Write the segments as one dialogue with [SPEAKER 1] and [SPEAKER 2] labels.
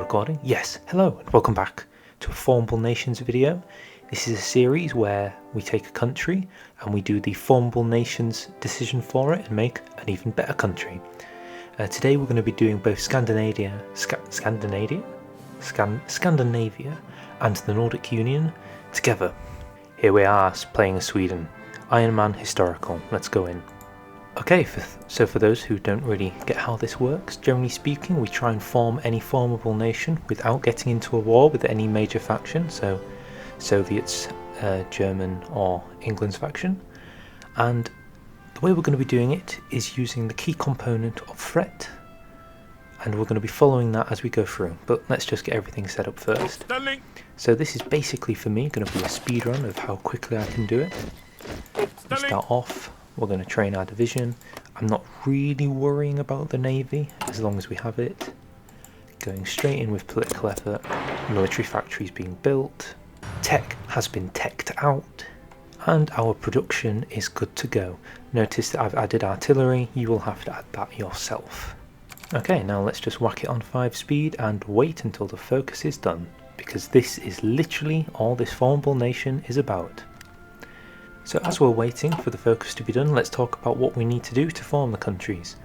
[SPEAKER 1] recording? Yes, hello and welcome back to a Formable Nations video. This is a series where we take a country and we do the Formable Nations decision for it and make an even better country. Today we're going to be doing both Scandinavia and the Nordic Union together. Here we are playing Sweden. Iron Man historical. Let's go in. Okay, so for those who don't really get how this works, generally speaking we try and form any formable nation without getting into a war with any major faction, so Soviets, German or England's faction, and the way we're going to be doing it is using the key component of threat, and we're going to be following that as we go through, but let's just get everything set up first. So this is basically for me going to be a speed run of how quickly I can do it. We start off. We're going to train our division. I'm not really worrying about the navy as long as we have it. Going straight in with political effort. Military factories being built. Tech has been teched out. And our production is good to go. Notice that I've added artillery. You will have to add that yourself. Okay, now let's just whack it on 5 speed and wait until the focus is done. Because this is literally all this formable nation is about. So as we're waiting for the focus to be done, let's talk about what we need to do to form the countries.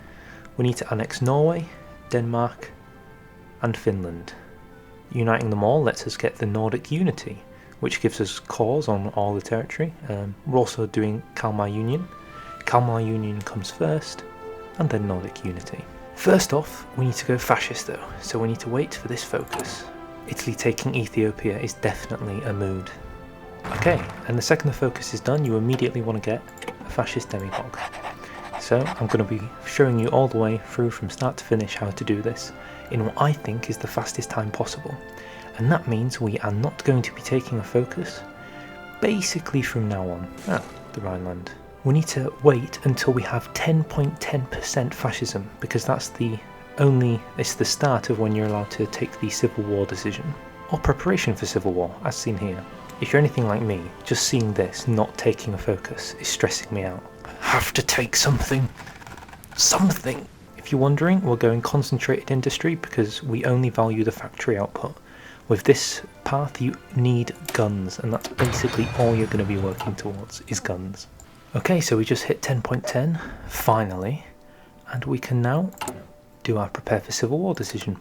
[SPEAKER 1] We need to annex Norway, Denmark and Finland. Uniting them all lets us get the Nordic Unity, which gives us cores on all the territory. We're also doing Kalmar Union. Kalmar Union comes first, and then Nordic Unity. First off, we need to go fascist though, so we need to wait for this focus. Italy taking Ethiopia is definitely a mood. Okay, and the second the focus is done, you immediately want to get a fascist demagogue. So I'm going to be showing you all the way through from start to finish how to do this in what I think is the fastest time possible. And that means we are not going to be taking a focus basically from now on. The Rhineland. We need to wait until we have 10.10% fascism, because that's it's the start of when you're allowed to take the civil war decision. Or preparation for civil war, as seen here. If you're anything like me, just seeing this not taking a focus is stressing me out. I have to take something. If you're wondering, we're going concentrated industry because we only value the factory output. With this path you need guns, and that's basically all you're going to be working towards is guns. Okay, so we just hit 10.10, finally, and we can now do our prepare for civil war decision.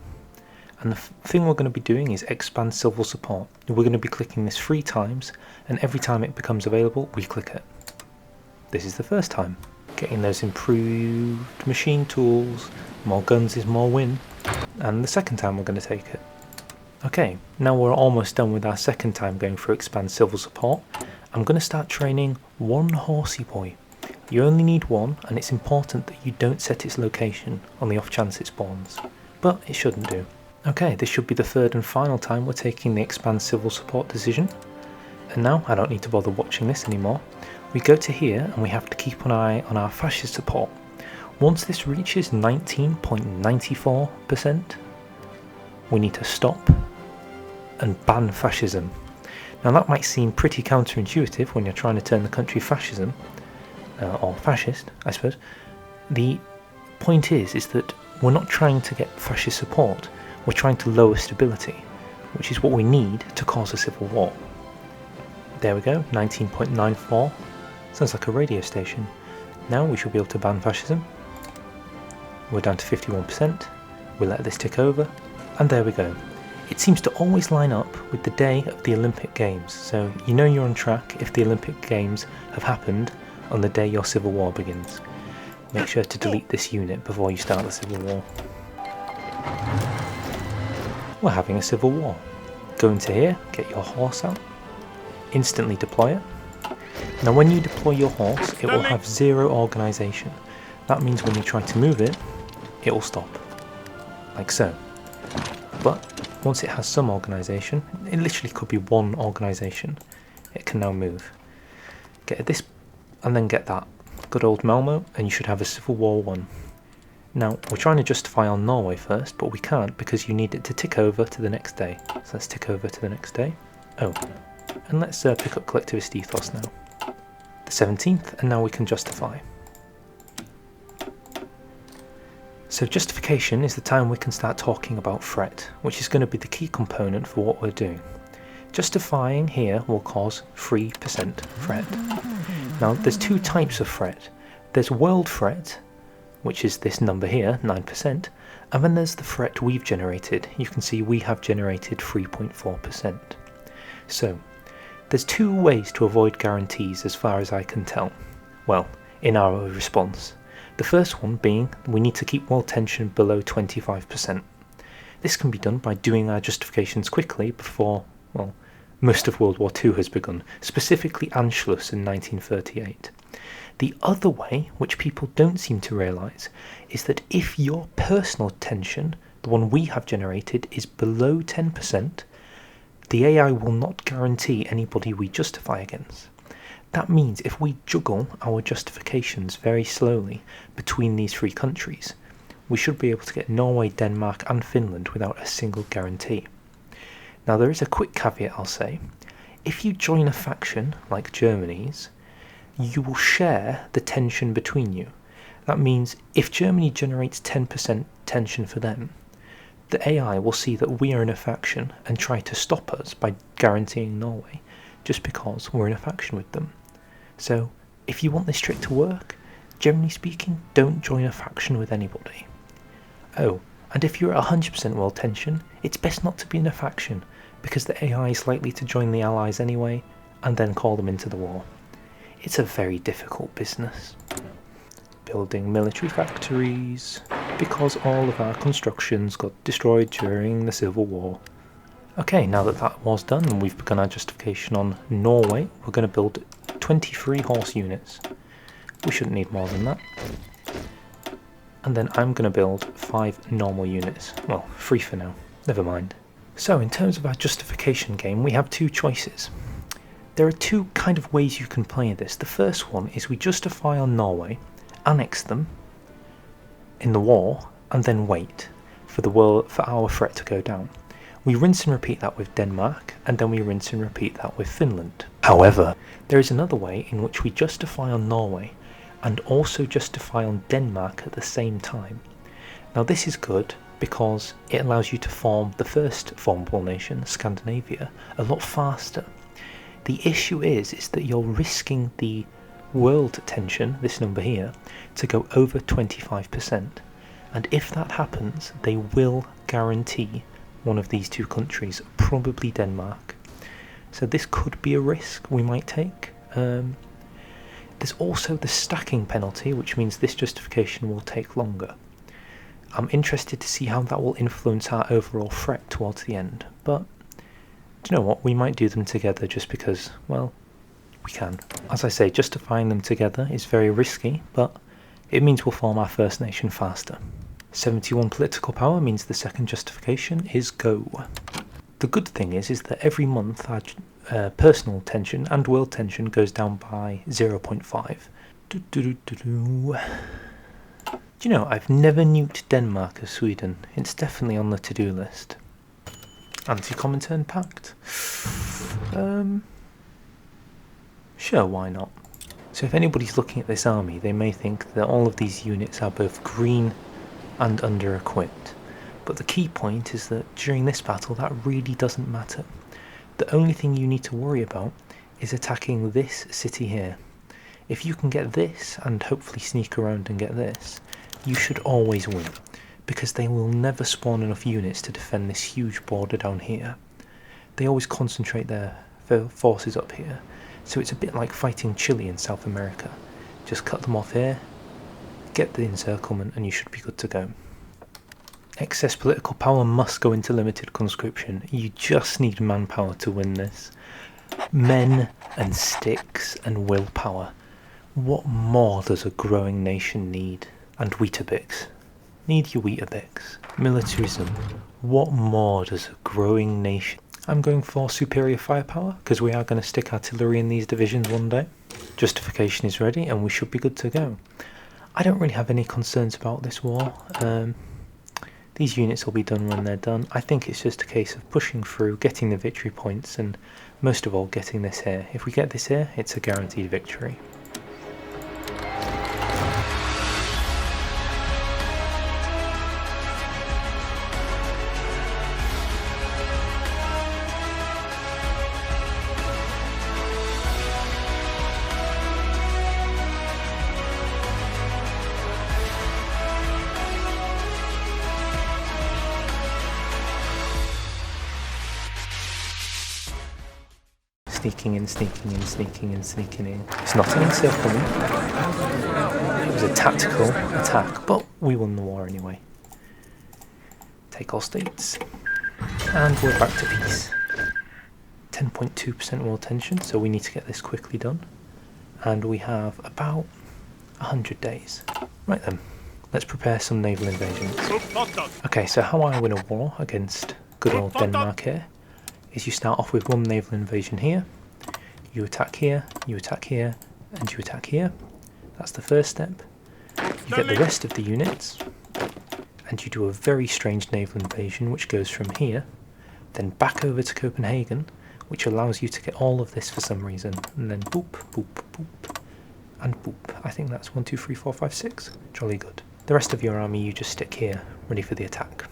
[SPEAKER 1] And the thing we're going to be doing is expand civil support. We're going to be clicking this 3 times, and every time it becomes available, we click it. This is the first time. Getting those improved machine tools, more guns is more win. And the second time we're going to take it. Okay, now we're almost done with our second time going through expand civil support. I'm going to start training 1 horsey boy. You only need 1, and it's important that you don't set its location on the off chance it spawns. But it shouldn't do. Okay, this should be the 3rd and final time we're taking the expand civil support decision. And now, I don't need to bother watching this anymore. We go to here and we have to keep an eye on our fascist support. Once this reaches 19.94%, we need to stop and ban fascism. Now that might seem pretty counterintuitive when you're trying to turn the country fascism, or fascist, I suppose. The point is that we're not trying to get fascist support. We're trying to lower stability, which is what we need to cause a civil war. There we go, 19.94. Sounds like a radio station. Now we should be able to ban fascism. We're down to 51%. We let this tick over, and there we go. It seems to always line up with the day of the Olympic Games, so you know you're on track if the Olympic Games have happened on the day your civil war begins. Make sure to delete this unit before you start the civil war. We're having a civil war. Go into here, get your horse out, instantly deploy it. Now when you deploy your horse, it will have 0 organisation. That means when you try to move it, it will stop. Like so. But once it has some organisation, it literally could be 1 organisation, it can now move. Get this and then get that. Good old Malmo, and you should have a civil war 1. Now, we're trying to justify on Norway first, but we can't because you need it to tick over to the next day. So let's tick over to the next day. Oh, and let's pick up collectivist ethos now. The 17th, and now we can justify. So justification is the time we can start talking about threat, which is going to be the key component for what we're doing. Justifying here will cause 3% threat. Now there's two types of threat. There's world threat, which is this number here, 9%, and then there's the threat we've generated. You can see we have generated 3.4%. So there's two ways to avoid guarantees as far as I can tell. Well, in our response. The first one being we need to keep world tension below 25%. This can be done by doing our justifications quickly before, well, most of World War II has begun, specifically Anschluss in 1938. The other way, which people don't seem to realise, is that if your personal tension, the one we have generated, is below 10%, the AI will not guarantee anybody we justify against. That means if we juggle our justifications very slowly between these three countries, we should be able to get Norway, Denmark and Finland without a single guarantee. Now there is a quick caveat I'll say. If you join a faction like Germany's, you will share the tension between you. That means if Germany generates 10% tension for them, the AI will see that we are in a faction and try to stop us by guaranteeing Norway, just because we're in a faction with them. So, if you want this trick to work, generally speaking, don't join a faction with anybody. Oh, and if you're at 100% world tension, it's best not to be in a faction, because the AI is likely to join the allies anyway, and then call them into the war. It's a very difficult business. Building military factories, because all of our constructions got destroyed during the Civil War. Okay, now that that was done and we've begun our justification on Norway, we're going to build 23 horse units. We shouldn't need more than that. And then I'm going to build 5 normal units. Well, 3 for now, never mind. So in terms of our justification game, we have two choices. There are two kind of ways you can play this. The first one is we justify on Norway, annex them in the war, and then wait for our threat to go down. We rinse and repeat that with Denmark, and then we rinse and repeat that with Finland. However, there is another way in which we justify on Norway and also justify on Denmark at the same time. Now this is good because it allows you to form the first formable nation, Scandinavia, a lot faster. The issue is that you're risking the world tension, this number here, to go over 25%. And if that happens, they will guarantee one of these two countries, probably Denmark. So this could be a risk we might take. There's also the stacking penalty, which means this justification will take longer. I'm interested to see how that will influence our overall threat towards the end, but do you know what, we might do them together just because, well, we can. As I say, justifying them together is very risky, but it means we'll form our first nation faster. 71 political power means the second justification is go. The good thing is that every month our personal tension and world tension goes down by 0.5. Do you know, I've never nuked Denmark or Sweden. It's definitely on the to-do list. Anti-Comintern Pact? Sure, why not? So if anybody's looking at this army, they may think that all of these units are both green and under-equipped. But the key point is that during this battle that really doesn't matter. The only thing you need to worry about is attacking this city here. If you can get this and hopefully sneak around and get this, you should always win, because they will never spawn enough units to defend this huge border down here. They always concentrate their forces up here, so it's a bit like fighting Chile in South America. Just cut them off here, get the encirclement, and you should be good to go. Excess political power must go into limited conscription. You just need manpower to win this. Men and sticks and willpower. What more does a growing nation need? And Weetabix. Need your Weetabix. Militarism. What more does a growing nation... I'm going for superior firepower, because we are going to stick artillery in these divisions one day. Justification is ready, and we should be good to go. I don't really have any concerns about this war. These units will be done when they're done. I think it's just a case of pushing through, getting the victory points, and most of all getting this here. If we get this here, it's a guaranteed victory. sneaking in, sneaking in, sneaking in, sneaking in. It's not an encirclement. It was a tactical attack, but we won the war anyway. Take all states. And we're back to peace. 10.2% world tension, so we need to get this quickly done. And we have about 100 days. Right then, let's prepare some naval invasions. Okay, so how I win a war against good old Denmark here is you start off with one naval invasion here, you attack here, you attack here, and you attack here. That's the first step. You get the rest of the units, and you do a very strange naval invasion which goes from here, then back over to Copenhagen, which allows you to get all of this for some reason, and then boop, boop, boop, and boop. I think that's 1, 2, 3, 4, 5, 6. Jolly good. The rest of your army you just stick here, ready for the attack.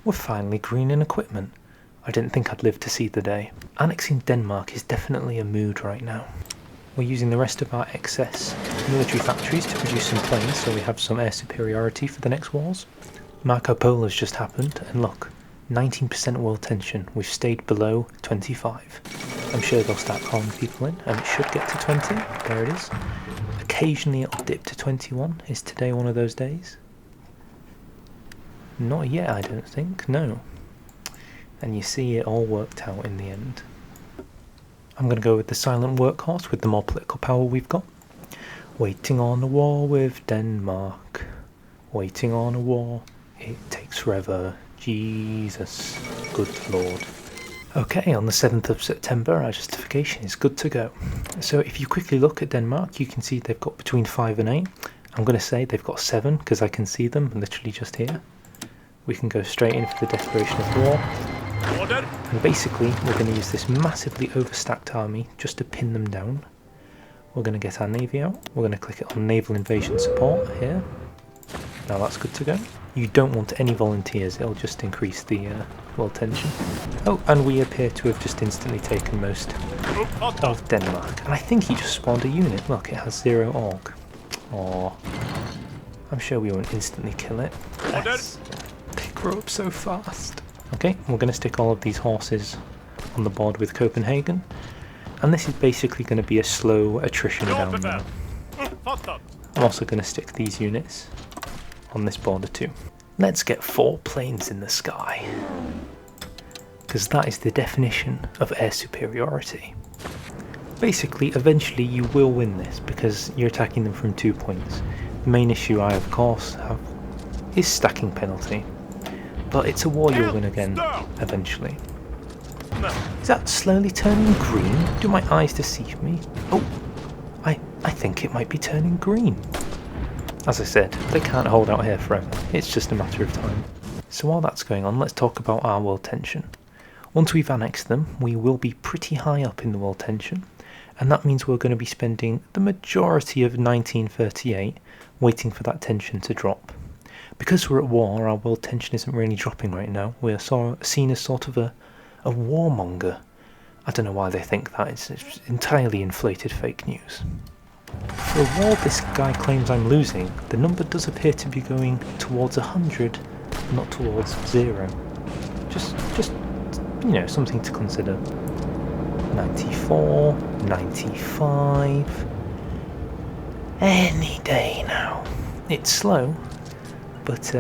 [SPEAKER 1] We're finally green in equipment. I didn't think I'd live to see the day. Annexing Denmark is definitely a mood right now. We're using the rest of our excess military factories to produce some planes so we have some air superiority for the next wars. Marco Polo's just happened, and look, 19% world tension. We've stayed below 25. I'm sure they'll start calling people in, and it should get to 20. There it is. Occasionally it'll dip to 21. Is today one of those days? Not yet, I don't think. No. And you see it all worked out in the end. I'm going to go with the silent workhorse with the more political power we've got. Waiting on a war with Denmark. Waiting on a war. It takes forever. Jesus. Good lord. Okay, on the 7th of September, our justification is good to go. So if you quickly look at Denmark, you can see they've got between 5 and 8. I'm going to say they've got 7 because I can see them literally just here. We can go straight in for the declaration of war. And basically, we're going to use this massively overstacked army just to pin them down. We're going to get our navy out. We're going to click it on naval invasion support here. Now that's good to go. You don't want any volunteers, it'll just increase the world tension. Oh, and we appear to have just instantly taken most of Denmark. And I think he just spawned a unit. Look, it has 0 org. Aww. I'm sure we won't instantly kill it. Yes. They grow up so fast. Okay, we're going to stick all of these horses on the board with Copenhagen. And this is basically going to be a slow attrition down now. I'm also going to stick these units on this border too. Let's get 4 planes in the sky. Because that is the definition of air superiority. Basically, eventually you will win this because you're attacking them from 2 points. The main issue I of course have is stacking penalty. But it's a war you'll win again, eventually. Is that slowly turning green? Do my eyes deceive me? Oh, I think it might be turning green. As I said, they can't hold out here forever. It's just a matter of time. So while that's going on, let's talk about our world tension. Once we've annexed them, we will be pretty high up in the world tension, and that means we're going to be spending the majority of 1938 waiting for that tension to drop. Because we're at war, our world tension isn't really dropping right now. We're seen as sort of a warmonger. I don't know why they think that. It's entirely inflated fake news. For a war this guy claims I'm losing, the number does appear to be going towards 100, not towards 0. Just you know, something to consider. 94, 95... Any day now. It's slow, but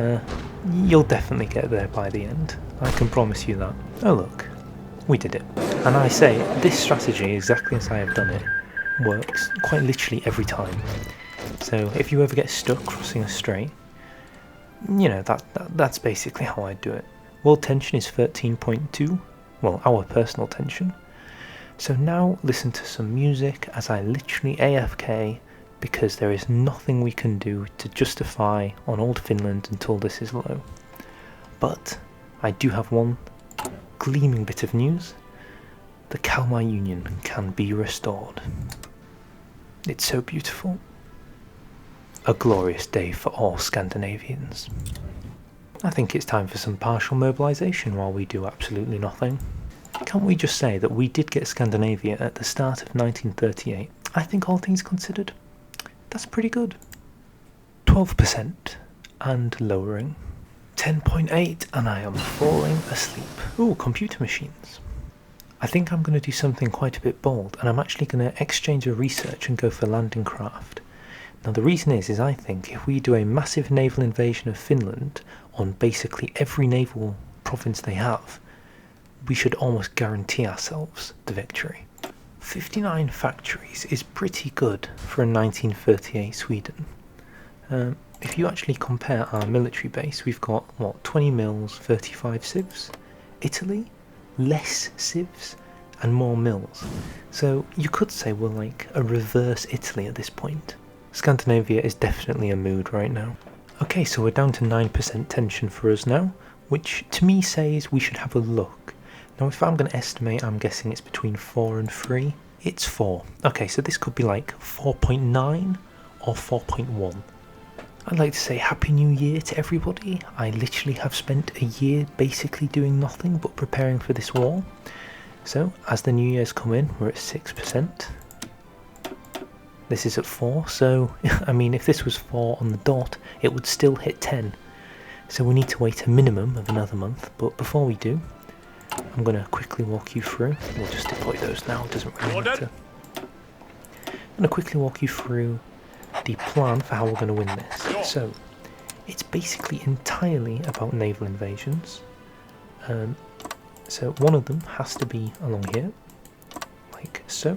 [SPEAKER 1] you'll definitely get there by the end. I can promise you that. Oh look, we did it. And I say, this strategy, exactly as I have done it, works quite literally every time. So if you ever get stuck crossing a strait, you know, that's basically how I do it. World tension is 13.2, well, our personal tension. So now listen to some music as I literally AFK, because there is nothing we can do to justify on old Finland until this is low. But I do have one gleaming bit of news. The Kalmar Union can be restored. It's so beautiful. A glorious day for all Scandinavians. I think it's time for some partial mobilisation while we do absolutely nothing. Can't we just say that we did get Scandinavia at the start of 1938? I think all things considered, that's pretty good. 12% and lowering. 10.8 and I am falling asleep. Ooh, computer machines. I think I'm going to do something quite a bit bold, and I'm actually going to exchange a research and go for landing craft. Now the reason is I think if we do a massive naval invasion of Finland on basically every naval province they have, we should almost guarantee ourselves the victory. 59 factories is pretty good for a 1938 Sweden. If you actually compare our military base, we've got, what, 20 mills, 35 civs. Italy, less civs and more mills. So you could say we're like a reverse Italy at this point. Scandinavia is definitely a mood right now. Okay, so we're down to 9% tension for us now, which to me says we should have a look. Now if I'm going to estimate, I'm guessing it's between 4 and 3. It's 4. Okay, so this could be like 4.9 or 4.1. I'd like to say Happy New Year to everybody. I literally have spent a year basically doing nothing but preparing for this war. So as the New Year's come in, we're at 6%. This is at 4, so I mean if this was 4 on the dot, it would still hit 10. So we need to wait a minimum of another month, but before we do, I'm going to quickly walk you through. We'll just deploy those now, it doesn't really matter. I'm going to quickly walk you through the plan for how we're going to win this. So it's basically entirely about naval invasions. So one of them has to be along here, like so.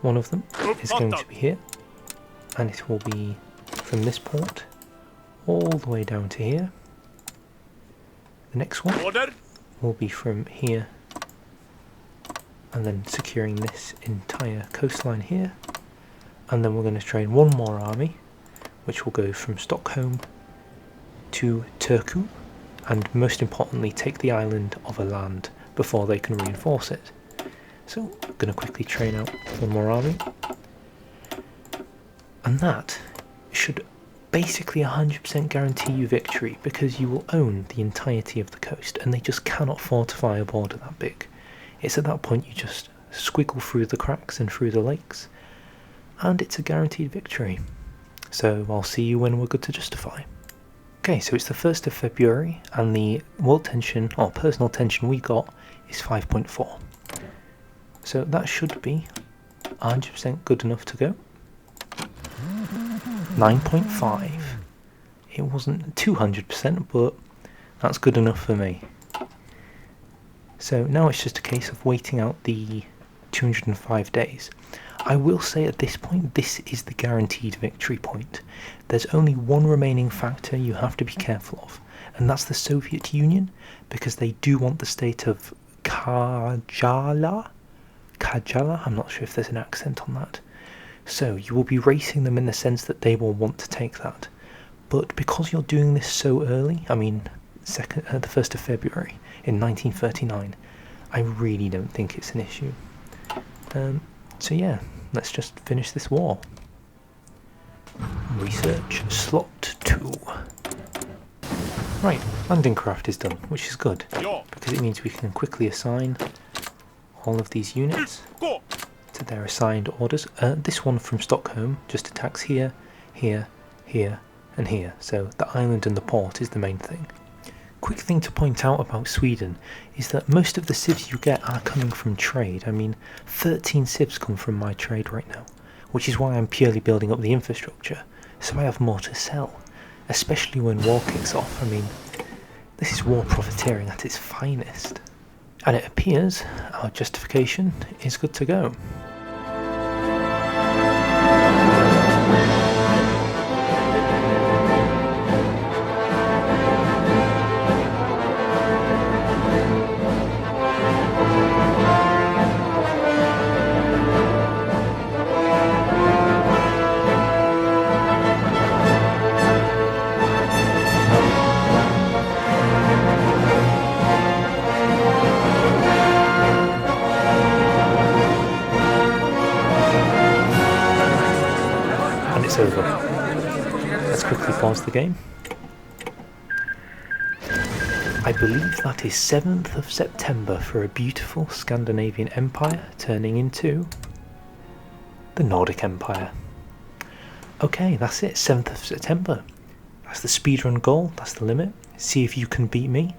[SPEAKER 1] One of them is going to be here, and it will be from this port all the way down to here. The next one will be from here, and then securing this entire coastline here. And then we're going to train one more army, which will go from Stockholm to Turku, and most importantly take the island of a land before they can reinforce it. So I'm going to quickly train out one more army, and that should basically 100% guarantee you victory, because you will own the entirety of the coast and they just cannot fortify a border that big. It's at that point you just squiggle through the cracks and through the lakes, and it's a guaranteed victory. So I'll see you when we're good to justify. Okay, so it's the 1st of February and the world tension, or personal tension we got, is 5.4. So that should be 100% good enough to go. 9.5. It wasn't 200%, but that's good enough for me. So now it's just a case of waiting out the 205 days. I will say at this point, this is the guaranteed victory point. There's only one remaining factor you have to be careful of, and that's the Soviet Union, because they do want the state of Kajala, I'm not sure if there's an accent on that. So you will be racing them in the sense that they will want to take that. But because you're doing this so early, I mean the 1st of February in 1939, I really don't think it's an issue. So yeah, let's just finish this war. Research slot 2. Right, landing craft is done, which is good, because it means we can quickly assign all of these units to their assigned orders. This one from Stockholm just attacks here, here, here, and here, so the island and the port is the main thing. Quick thing to point out about Sweden is that most of the civs you get are coming from trade. I mean, 13 civs come from my trade right now, which is why I'm purely building up the infrastructure, so I have more to sell, especially when war kicks off. I mean, this is war profiteering at its finest. And it appears our justification is good to go. It's over. Let's quickly pause the game. I believe that is 7th of September for a beautiful Scandinavian empire turning into the Nordic Empire. Okay, that's it, 7th of September. That's the speedrun goal, that's the limit. See if you can beat me.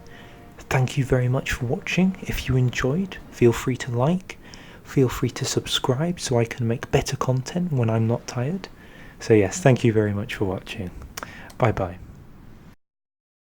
[SPEAKER 1] thank you very much for watching. If you enjoyed, feel free to like, feel free to subscribe so I can make better content when I'm not tired. So yes, thank you very much for watching. Bye bye.